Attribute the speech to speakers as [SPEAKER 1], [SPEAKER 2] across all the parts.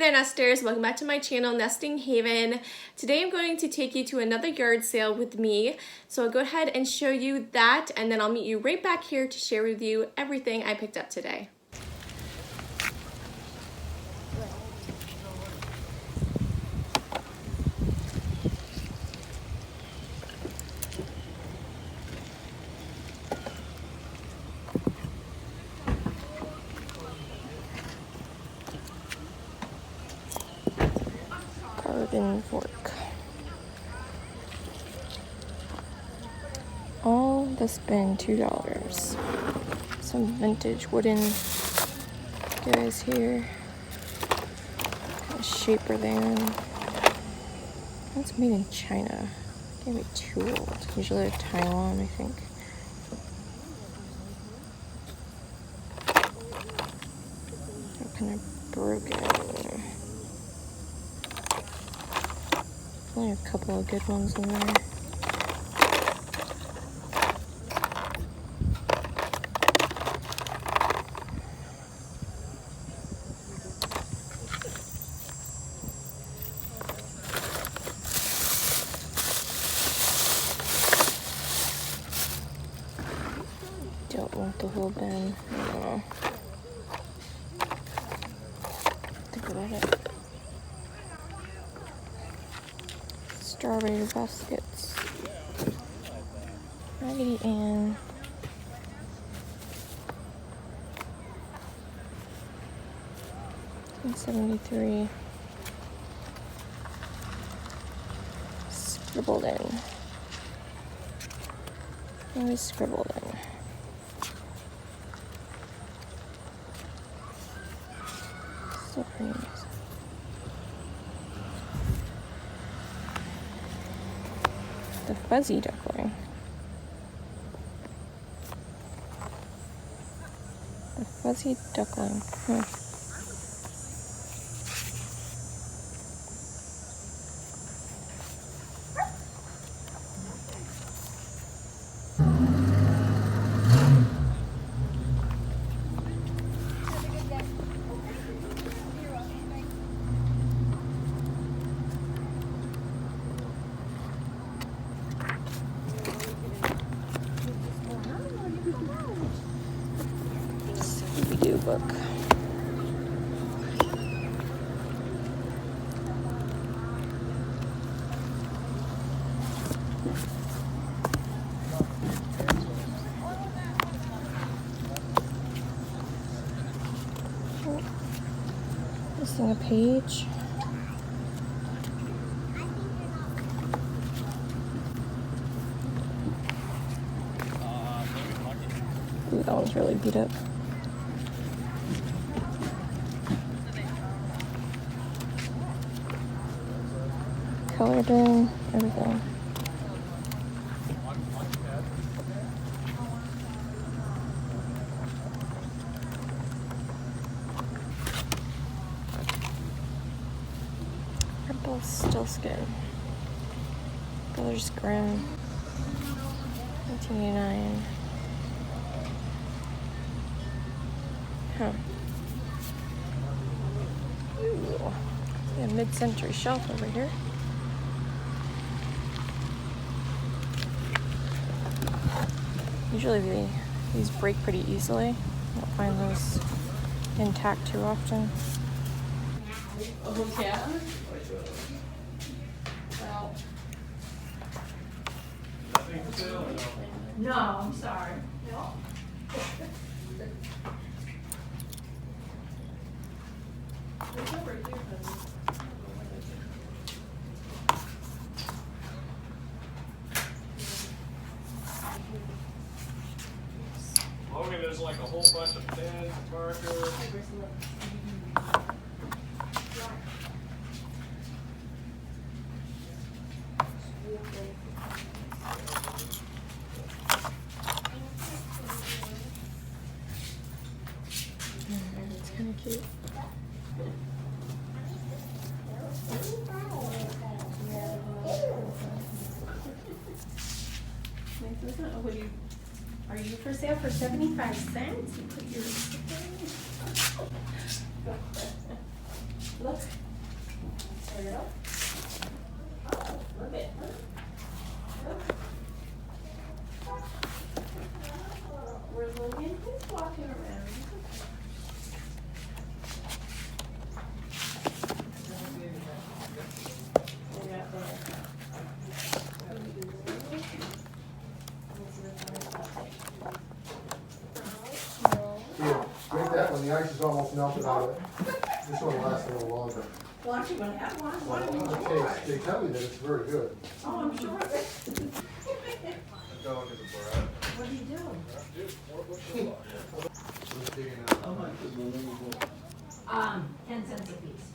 [SPEAKER 1] there, nesters, welcome back to my channel, Nesting Haven. Today I'm going to take you to another yard sale with me. So I'll go ahead and show you that, and then I'll meet you right back here to share with you everything I picked up today. Garden fork. All this bin $2. Some vintage wooden guys here. What kind of shape are they in? That's made in China. Can't be too old. Usually like Taiwan, I think. They're kind of broken. Only a couple of good ones in there. Don't want the whole bin. I don't know. Think about it. Strawberry baskets. Raggedy Ann. $1.73. Scribbled in. Always scribbled in. So pretty nice. The fuzzy duckling. The fuzzy duckling. Scooby-Doo book. Missing a page. Ooh, that one's really beat up. Colored in, everything. Purple still skin. Brothers Grimm. 1989. Huh. Ooh. See a mid-century shelf over here. Usually these break pretty easily. I don't find those intact too often.
[SPEAKER 2] Oh, yeah? Well. No, I'm sorry. No.
[SPEAKER 3] Logan, there's like a whole bunch of pens, markers.
[SPEAKER 1] It's kind of cute.
[SPEAKER 2] Are you for sale for 75 cents? You put your... Look. Where's Logan? He's walking around.
[SPEAKER 4] Here, drink that one, the ice is almost melted out of it. This one will last a little longer.
[SPEAKER 2] Well, aren't you gonna have one? Why
[SPEAKER 4] Well,
[SPEAKER 2] don't you
[SPEAKER 4] the
[SPEAKER 2] try?
[SPEAKER 4] taste, they tell me that it's very good.
[SPEAKER 2] Oh, I'm sure of it.
[SPEAKER 3] Dog is a brat.
[SPEAKER 2] What are you doing?
[SPEAKER 3] Dude, what you like?
[SPEAKER 4] Just digging out.
[SPEAKER 2] 10 cents a piece.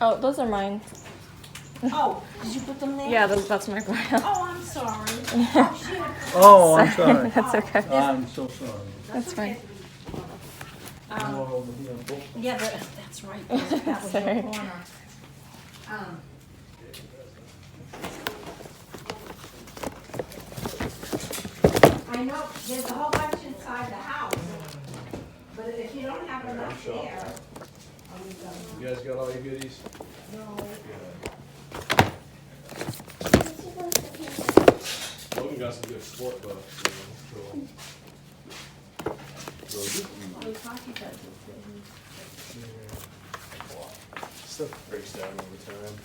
[SPEAKER 1] Oh, those are mine.
[SPEAKER 2] Oh, did you put them there?
[SPEAKER 1] Yeah, that's my pile.
[SPEAKER 2] Oh, I'm sorry. Oh, shit.
[SPEAKER 5] Oh, I'm sorry.
[SPEAKER 1] That's okay.
[SPEAKER 5] I'm so sorry.
[SPEAKER 1] That's fine.
[SPEAKER 5] I'm all over here.
[SPEAKER 2] Yeah, that's right. That was
[SPEAKER 1] Sorry.
[SPEAKER 2] your corner. I know, there's a whole bunch inside the house, but if you don't have enough there.
[SPEAKER 3] You guys got all your goodies?
[SPEAKER 2] No.
[SPEAKER 3] Logan got some good sport bucks. Stuff breaks down over time.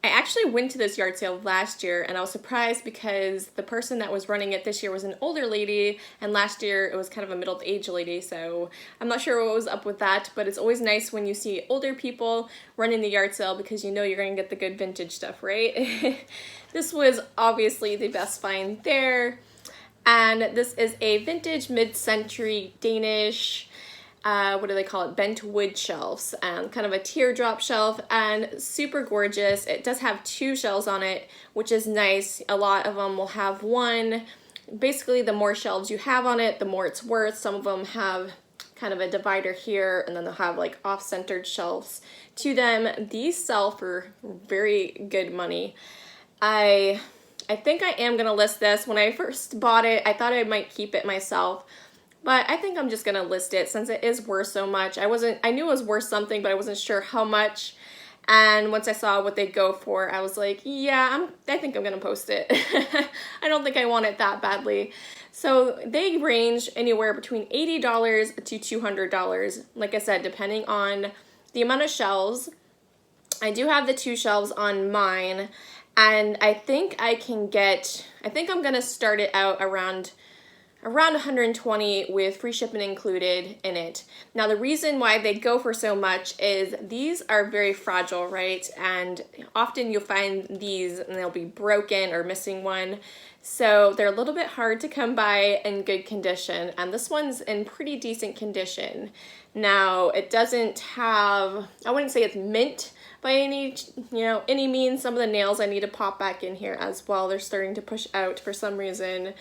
[SPEAKER 1] I actually went to this yard sale last year and I was surprised because the person that was running it this year was an older lady and last year it was kind of a middle-aged lady, so I'm not sure what was up with that, but it's always nice when you see older people running the yard sale because you know you're going to get the good vintage stuff, right? This was obviously the best find there, and this is a vintage mid-century Danish what do they call it, bent wood shelves, kind of a teardrop shelf, and super gorgeous. It does have 2 shelves on it, which is nice. A lot of them will have one. Basically, the more shelves you have on it, the more it's worth. Some of them have kind of a divider here, and then they'll have like off-centered shelves to them. These sell for very good money. I think I am gonna list this. When I first bought it, I thought I might keep it myself, but I think I'm just gonna list it since it is worth so much. I knew it was worth something, but I wasn't sure how much. And once I saw what they'd go for, I was like, yeah, I think I'm gonna post it. I don't think I want it that badly. So they range anywhere between $80 to $200. Like I said, depending on the amount of shelves. I do have the 2 shelves on mine, and I think I'm gonna start it out around 120 with free shipping included in it. Now the reason why they go for so much is these are very fragile, right? And often you'll find these and they'll be broken or missing one. So they're a little bit hard to come by in good condition, and this one's in pretty decent condition. Now it doesn't have, I wouldn't say it's mint by any means. Some of the nails I need to pop back in here as well. They're starting to push out for some reason.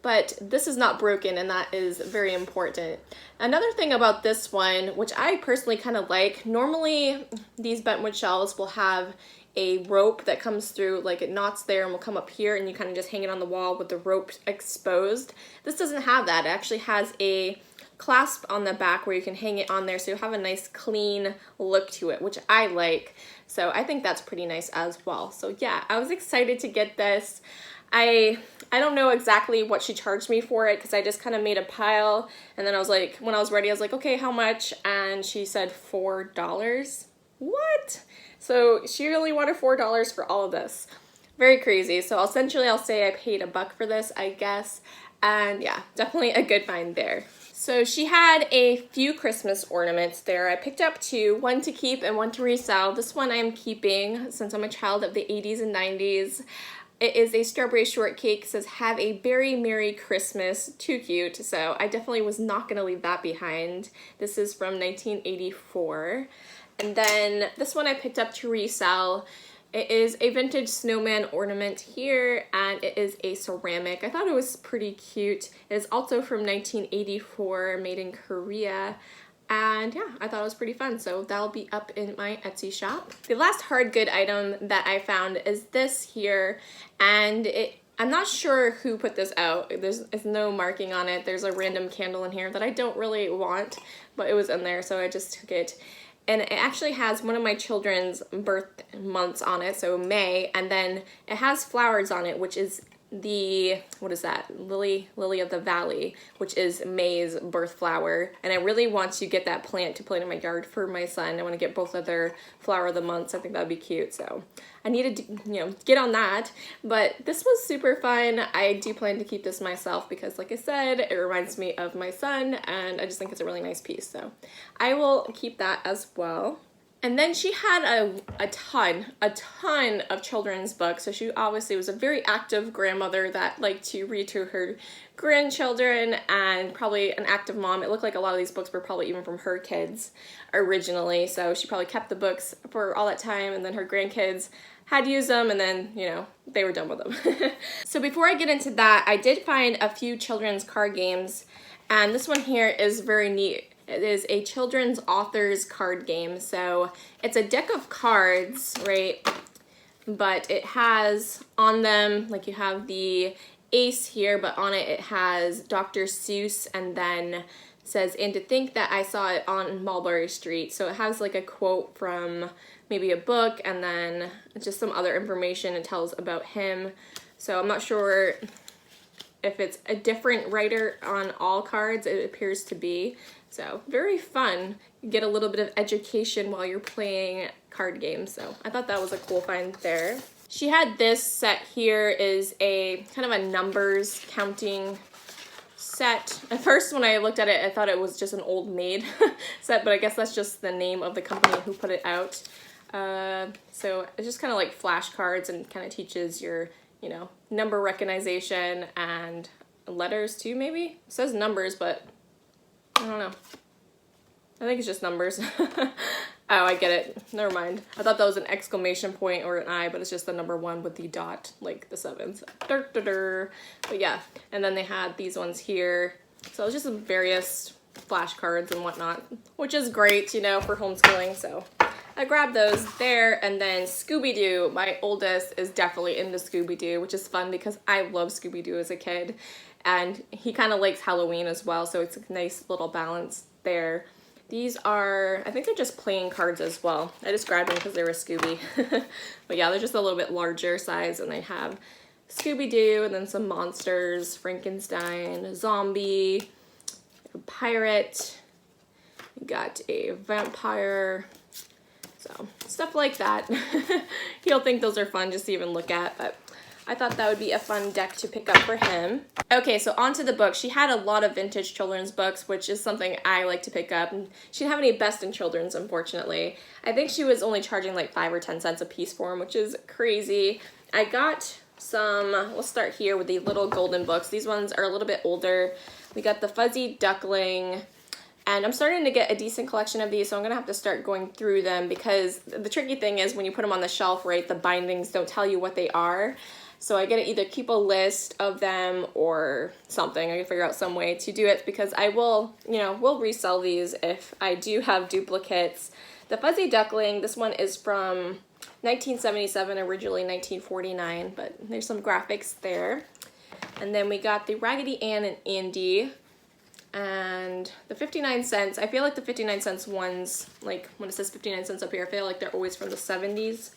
[SPEAKER 1] But this is not broken, and that is very important. Another thing about this one, which I personally kind of like, normally these bentwood shelves will have a rope that comes through, like it knots there and will come up here, and you kind of just hang it on the wall with the rope exposed. This doesn't have that. It actually has a clasp on the back where you can hang it on there, so you have a nice clean look to it, which I like. So I think that's pretty nice as well. So yeah, I was excited to get this. I don't know exactly what she charged me for it because I just kind of made a pile, and then I was like, when I was ready, I was like, okay, how much? And she said $4. What? So she really wanted $4 for all of this. Very crazy. So essentially I'll say I paid $1 for this, I guess. And yeah, definitely a good find there. So she had a few Christmas ornaments there. I picked up 2, one to keep and one to resell. This one I am keeping since I'm a child of the 80s and 90s. It is a strawberry shortcake. It says, have a very Merry Christmas. Too cute. So I definitely was not going to leave that behind. This is from 1984. And then this one I picked up to resell. It is a vintage snowman ornament here, and it is a ceramic. I thought it was pretty cute. It is also from 1984, made in Korea. And yeah, I thought it was pretty fun, so that'll be up in my Etsy shop. The last hard good item that I found is this here, and I'm not sure who put this out. There's no marking on it. There's a random candle in here that I don't really want, but it was in there, so I just took it. And it actually has one of my children's birth months on it, so May, and then it has flowers on it, which is the, what is that, lily of the valley, which is May's birth flower. And I really want to get that plant to plant in my yard for my son. I want to get both of their flower of the months. I think that would be cute, so I needed to, get on that. But this was super fun. I do plan to keep this myself because, like I said, it reminds me of my son, and I just think it's a really nice piece, so I will keep that as well. And then she had a ton of children's books. So she obviously was a very active grandmother that liked to read to her grandchildren, and probably an active mom. It looked like a lot of these books were probably even from her kids originally. So she probably kept the books for all that time, and then her grandkids had used them, and then, they were done with them. So before I get into that, I did find a few children's card games, and this one here is very neat. It is a children's authors card game. So it's a deck of cards, right? But it has on them, like you have the ace here, but on it has Dr. Seuss, and then says, and to think that I saw it on Mulberry Street. So it has like a quote from maybe a book, and then just some other information it tells about him. So I'm not sure if it's a different writer on all cards. It appears to be. So very fun. You get a little bit of education while you're playing card games. So I thought that was a cool find there. She had this set here, is a kind of a numbers counting set. At first when I looked at it, I thought it was just an old maid set, but I guess that's just the name of the company who put it out. So it's just kind of like flashcards, and kind of teaches your, number recognition and letters too, maybe? It says numbers, but I don't know. I think it's just numbers. Oh, I get it. Never mind. I thought that was an exclamation point or an I, but it's just the number 1 with the dot, like the 7. So, but yeah, and then they had these ones here. So it's just some various flashcards and whatnot, which is great, for homeschooling. So I grabbed those there. And then Scooby-Doo. My oldest is definitely into Scooby-Doo, which is fun because I love Scooby-Doo as a kid. And he kind of likes Halloween as well, so it's a nice little balance there. These are, I think they're just playing cards as well. I just grabbed them because they were Scooby. But yeah, they're just a little bit larger size, and they have Scooby-Doo, and then some monsters, Frankenstein, a zombie, a pirate, you got a vampire, so stuff like that. He'll think those are fun just to even look at, but I thought that would be a fun deck to pick up for him. Okay, so onto the book. She had a lot of vintage children's books, which is something I like to pick up. And she didn't have any best in children's, unfortunately. I think she was only charging like 5 or 10 cents a piece for them, which is crazy. I got some, let's start here with the little golden books. These ones are a little bit older. We got the Fuzzy Duckling, and I'm starting to get a decent collection of these, so I'm going to have to start going through them, because the tricky thing is when you put them on the shelf, right, the bindings don't tell you what they are. So I gotta either keep a list of them or something. I gotta figure out some way to do it, because I will, will resell these if I do have duplicates. The Fuzzy Duckling, this one is from 1977, originally 1949, but there's some graphics there. And then we got the Raggedy Ann and Andy, and the 59 cents. I feel like the 59 cents ones, like when it says 59 cents up here, I feel like they're always from the 70s.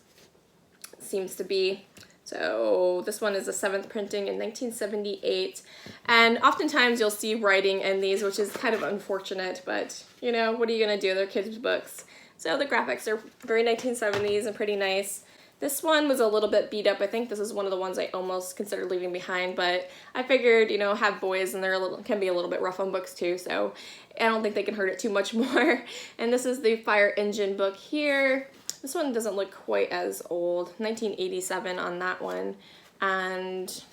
[SPEAKER 1] Seems to be. So this one is the 7th printing in 1978, and oftentimes you'll see writing in these, which is kind of unfortunate, but what are you gonna do? They're kids' books. So the graphics are very 1970s and pretty nice. This one was a little bit beat up. I think this is one of the ones I almost considered leaving behind, but I figured, have boys, and they're can be a little bit rough on books too, so I don't think they can hurt it too much more. And this is the Fire Engine book here. This one doesn't look quite as old, 1987 on that one. And,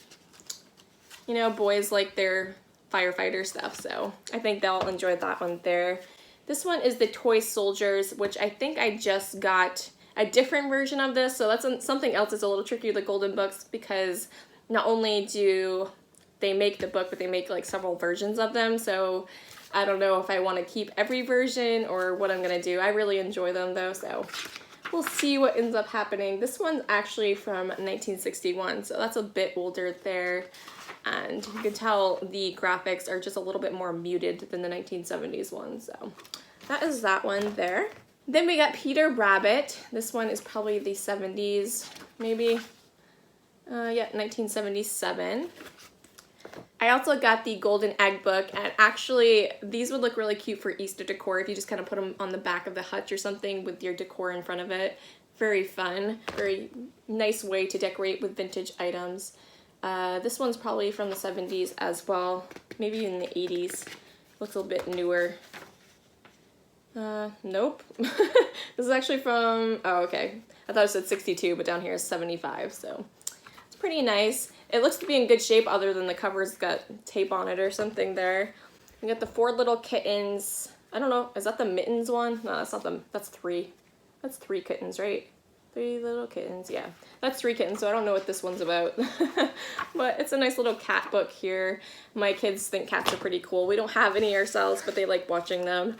[SPEAKER 1] boys like their firefighter stuff, so I think they'll enjoy that one there. This one is the Toy Soldiers, which I think I just got a different version of this, so that's something else that's a little tricky with the golden books, because not only do they make the book, but they make like several versions of them. So I don't know if I want to keep every version or what I'm gonna do. I really enjoy them though, so we'll see what ends up happening. This one's actually from 1961, so that's a bit older there. And you can tell the graphics are just a little bit more muted than the 1970s one, so that is that one there. Then we got Peter Rabbit. This one is probably the 70s, maybe. Yeah, 1977. I also got the Golden Egg book, and actually these would look really cute for Easter decor if you just kind of put them on the back of the hutch or something with your decor in front of it. Very fun, very nice way to decorate with vintage items. This one's probably from the 70s as well, maybe in the 80s. Looks a little bit newer. Nope. This is actually from, oh, okay. I thought it said 62, but down here is 75, so it's pretty nice. It looks to be in good shape other than the cover's got tape on it or something there. We got the 4 little kittens. I don't know, is that the mittens one? No, that's not them, that's 3. That's 3 kittens, right? 3 little kittens, yeah. That's 3 kittens, so I don't know what this one's about. But it's a nice little cat book here. My kids think cats are pretty cool. We don't have any ourselves, but they like watching them.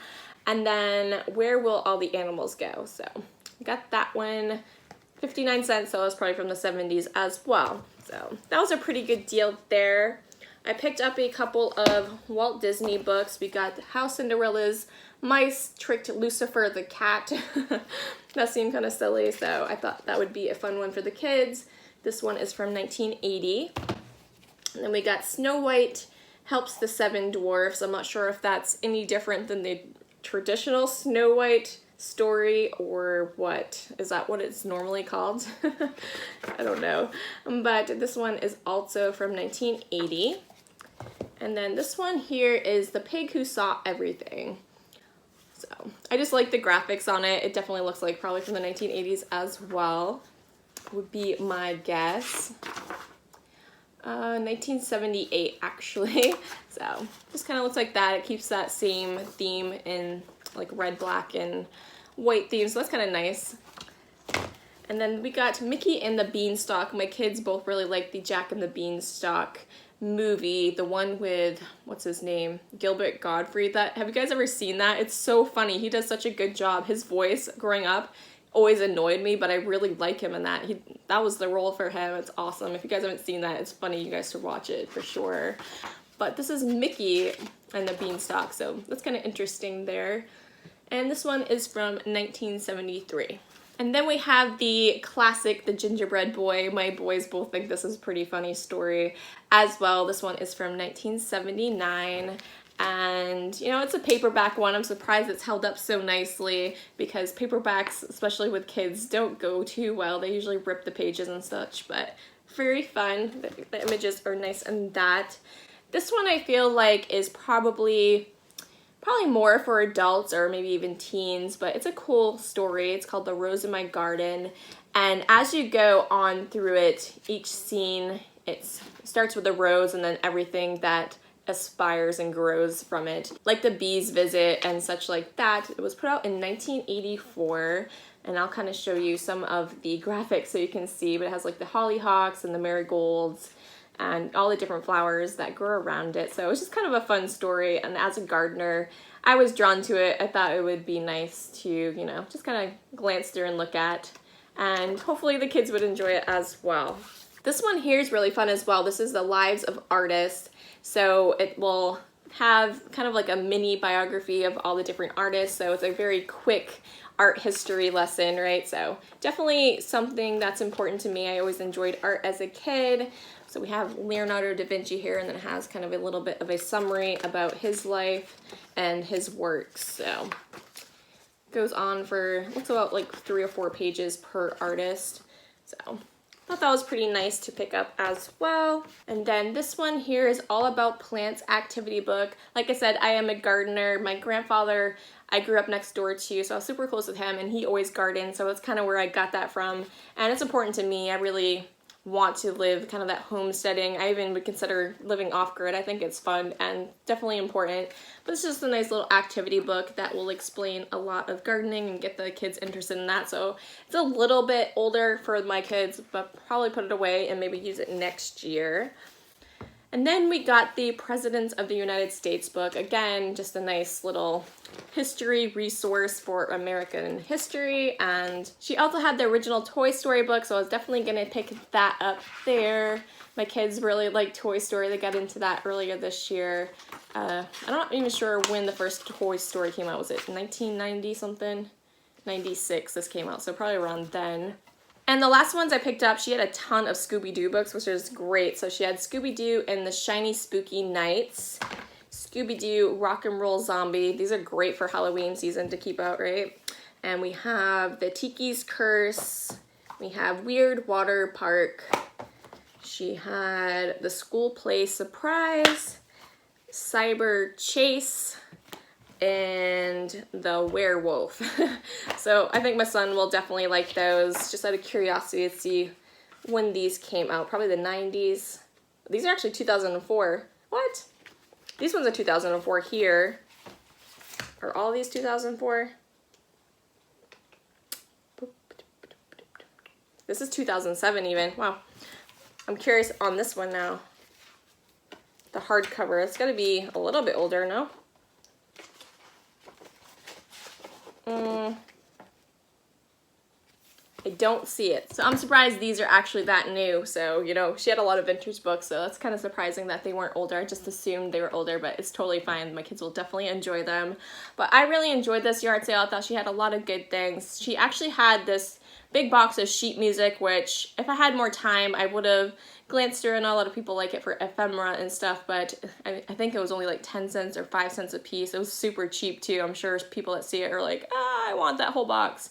[SPEAKER 1] And then Where Will All the Animals Go? So I got that one, 59 cents, so it was probably from the 70s as well. So that was a pretty good deal there. I picked up a couple of Walt Disney books. We got How Cinderella's Mice Tricked Lucifer the Cat. That seemed kind of silly, so I thought that would be a fun one for the kids. This one is from 1980. And then we got Snow White Helps the Seven Dwarfs. I'm not sure if that's any different than the traditional Snow White story or what. Is that what it's normally called? I don't know. But this one is also from 1980. And then this one here is The Pig Who Saw Everything. So I just like the graphics on it. It definitely looks like probably from the 1980s as well, would be my guess. 1978 actually. So just kind of looks like that. It keeps that same theme in like red, black, and white themes, so that's kind of nice. And then we got Mickey and the Beanstalk. My kids both really like the Jack and the Beanstalk movie, the one with, what's his name, Gilbert Godfrey. That, have you guys ever seen that? It's so funny. He does such a good job. His voice growing up always annoyed me, but I really like him in that. That was the role for him. It's awesome. If you guys haven't seen that, it's funny. You guys should watch it for sure. But this is Mickey and the Beanstalk, so that's kind of interesting there. And this one is from 1973. And then we have the classic, The Gingerbread Boy. My boys both think this is a pretty funny story as well. This one is from 1979. And, you know, it's a paperback one. I'm surprised it's held up so nicely because paperbacks, especially with kids, don't go too well. They usually rip the pages and such, but very fun. The images are nice and that. This one I feel like is probably more for adults or maybe even teens, but it's a cool story. It's called The Rose in My Garden. And as you go on through it, each scene, it starts with a rose and then everything that aspires and grows from it, like the bees visit and such like that. It was put out in 1984, and I'll kind of show you some of the graphics so you can see, but it has like the hollyhocks and the marigolds and all the different flowers that grow around it. So it's just kind of a fun story, and as a gardener, I was drawn to it. I thought it would be nice to, you know, just kind of glance through and look at, and hopefully the kids would enjoy it as well. This one here is really fun as well. This is the Lives of Artists. So it will have kind of like a mini biography of all the different artists. So it's a very quick art history lesson, right? So definitely something that's important to me. I always enjoyed art as a kid. So we have Leonardo da Vinci here, and then it has kind of a little bit of a summary about his life and his works. So it goes on for, looks about like 3 or 4 pages per artist. So I thought that was pretty nice to pick up as well. And then this one here is All About Plants activity book. Like I said, I am a gardener. My grandfather, I grew up next door to, so I was super close with him, and he always gardened, so it's kind of where I got that from. And it's important to me. I really want to live kind of that homesteading. I even would consider living off-grid. I think it's fun and definitely important. But it's just a nice little activity book that will explain a lot of gardening and get the kids interested in that. So it's a little bit older for my kids, but probably put it away and maybe use it next year. And then we got the Presidents of the United States book. Again, just a nice little history resource for American history. And she also had the original Toy Story book, so I was definitely gonna pick that up there. My kids really like Toy Story. They got into that earlier this year. I'm not even sure when the first Toy Story came out. Was it 1990 something? 96 this came out, so probably around then. And the last ones I picked up, she had a ton of Scooby-Doo books, which is great. So she had Scooby-Doo and the Shiny Spooky Nights, Scooby-Doo Rock and Roll Zombie. These are great for Halloween season to keep out, right? And we have the Tiki's Curse. We have Weird Water Park. She had the School Play Surprise, Cyber Chase, and the Werewolf. So I think my son will definitely like those, just out of curiosity to see when these came out. Probably the 90s. These are actually 2004. What? These ones are 2004 here. Are all these 2004? This is 2007 even. Wow. I'm curious on this one now. The hardcover. It's got to be a little bit older, no? I don't see it. So I'm surprised these are actually that new. So, you know, she had a lot of vintage books, so that's kind of surprising that they weren't older. I just assumed they were older, but it's totally fine. My kids will definitely enjoy them. But I really enjoyed this yard sale. I thought she had a lot of good things. She actually had this big box of sheet music, which if I had more time, I would have glanced through, and a lot of people like it for ephemera and stuff, but I think it was only like 10 cents or 5 cents a piece. It was super cheap too. I'm sure people that see it are like, ah, I want that whole box.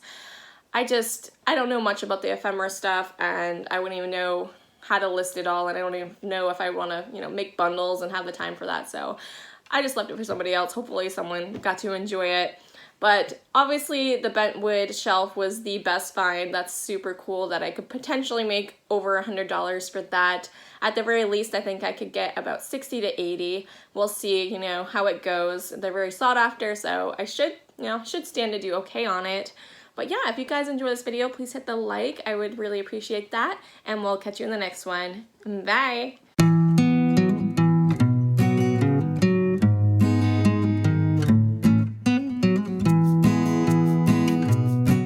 [SPEAKER 1] I don't know much about the ephemera stuff, and I wouldn't even know how to list it all, and I don't even know if I want to, you know, make bundles and have the time for that, so I just left it for somebody else. Hopefully someone got to enjoy it. But obviously the bentwood shelf was the best find. That's super cool that I could potentially make over $100 for that. At the very least, I think I could get about 60 to 80. We'll see, you know, how it goes. They're very sought after, so I should stand to do okay on it. But yeah, if you guys enjoy this video, please hit the like. I would really appreciate that. And we'll catch you in the next one. Bye!